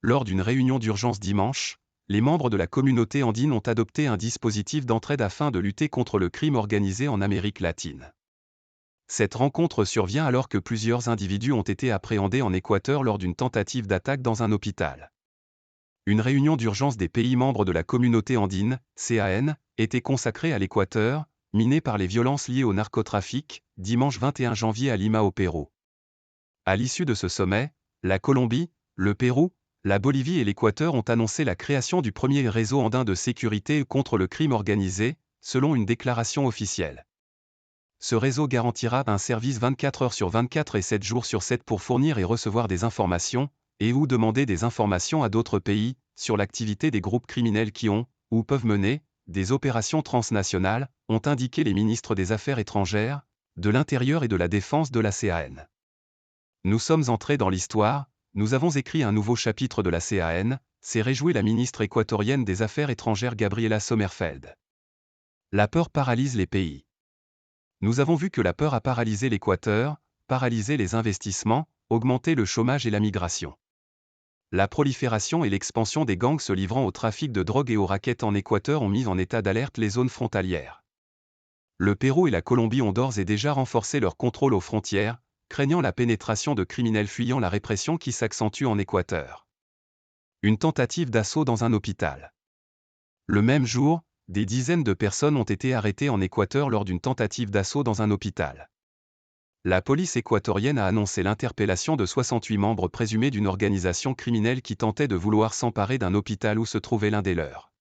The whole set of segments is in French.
Lors d'une réunion d'urgence dimanche, les membres de la communauté andine ont adopté un dispositif d'entraide afin de lutter contre le crime organisé en Amérique latine. Cette rencontre survient alors que plusieurs individus ont été appréhendés en Équateur lors d'une tentative d'attaque dans un hôpital. Une réunion d'urgence des pays membres de la communauté andine, CAN, était consacrée à l'Équateur, miné par les violences liées au narcotrafic, dimanche 21 janvier à Lima au Pérou. À l'issue de ce sommet, la Colombie, le Pérou, la Bolivie et l'Équateur ont annoncé la création du premier réseau andin de sécurité contre le crime organisé, selon une déclaration officielle. Ce réseau garantira un service 24 heures sur 24 et 7 jours sur 7 pour fournir et recevoir des informations, et ou demander des informations à d'autres pays, sur l'activité des groupes criminels qui ont, ou peuvent mener, des opérations transnationales, ont indiqué les ministres des Affaires étrangères, de l'Intérieur et de la Défense de la CAN. Nous sommes entrés dans l'histoire, nous avons écrit un nouveau chapitre de la CAN, s'est réjouie la ministre équatorienne des Affaires étrangères Gabriela Sommerfeld. La peur paralyse les pays. Nous avons vu que la peur a paralysé l'Équateur, paralysé les investissements, augmenté le chômage et la migration. La prolifération et l'expansion des gangs se livrant au trafic de drogue et aux rackets en Équateur ont mis en état d'alerte les zones frontalières. Le Pérou et la Colombie ont d'ores et déjà renforcé leur contrôle aux frontières, craignant la pénétration de criminels fuyant la répression qui s'accentue en Équateur. Une tentative d'assaut dans un hôpital. Le même jour, des dizaines de personnes ont été arrêtées en Équateur lors d'une tentative d'assaut dans un hôpital. La police équatorienne a annoncé l'interpellation de 68 membres présumés d'une organisation criminelle qui tentait de vouloir s'emparer d'un hôpital où se trouvait l'un des leurs.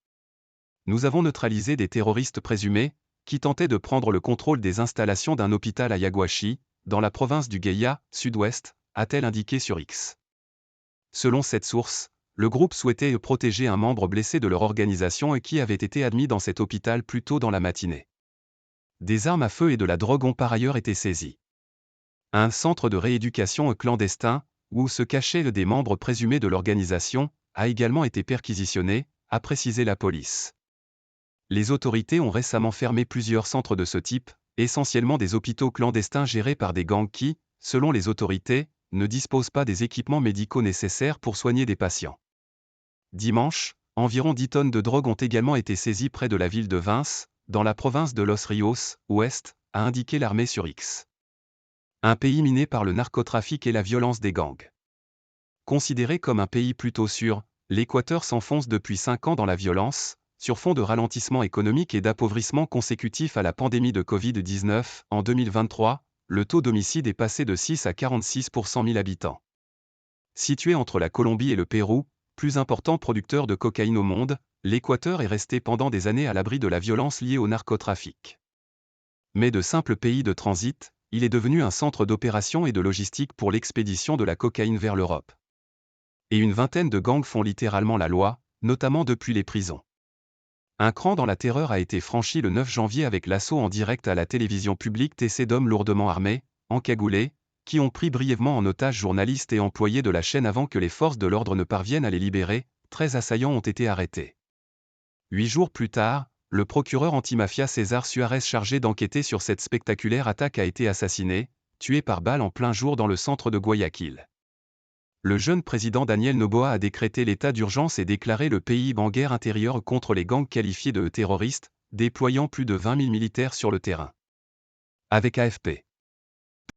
Nous avons neutralisé des terroristes présumés, qui tentaient de prendre le contrôle des installations d'un hôpital à Yaguachi, dans la province du Guaya, sud-ouest, a-t-elle indiqué sur X. Selon cette source, le groupe souhaitait protéger un membre blessé de leur organisation et qui avait été admis dans cet hôpital plus tôt dans la matinée. Des armes à feu et de la drogue ont par ailleurs été saisies. Un centre de rééducation clandestin, où se cachaient des membres présumés de l'organisation, a également été perquisitionné, a précisé la police. Les autorités ont récemment fermé plusieurs centres de ce type, essentiellement des hôpitaux clandestins gérés par des gangs qui, selon les autorités, ne disposent pas des équipements médicaux nécessaires pour soigner des patients. Dimanche, environ 10 tonnes de drogue ont également été saisies près de la ville de Vince, dans la province de Los Ríos, ouest, a indiqué l'armée sur X. Un pays miné par le narcotrafic et la violence des gangs. Considéré comme un pays plutôt sûr, l'Équateur s'enfonce depuis 5 ans dans la violence, sur fond de ralentissement économique et d'appauvrissement consécutif à la pandémie de Covid-19. En 2023, le taux d'homicide est passé de 6 à 46 pour 100 000 habitants. Situé entre la Colombie et le Pérou, plus important producteur de cocaïne au monde, l'Équateur est resté pendant des années à l'abri de la violence liée au narcotrafic. Mais de simple pays de transit, il est devenu un centre d'opération et de logistique pour l'expédition de la cocaïne vers l'Europe. Et une vingtaine de gangs font littéralement la loi, notamment depuis les prisons. Un cran dans la terreur a été franchi le 9 janvier avec l'assaut en direct à la télévision publique TC d'hommes lourdement armés, encagoulés, qui ont pris brièvement en otage journalistes et employés de la chaîne avant que les forces de l'ordre ne parviennent à les libérer. 13 assaillants ont été arrêtés. 8 jours plus tard, le procureur antimafia César Suárez chargé d'enquêter sur cette spectaculaire attaque a été assassiné, tué par balle en plein jour dans le centre de Guayaquil. Le jeune président Daniel Noboa a décrété l'état d'urgence et déclaré le pays en guerre intérieure contre les gangs qualifiés de terroristes, déployant plus de 20 000 militaires sur le terrain. Avec AFP.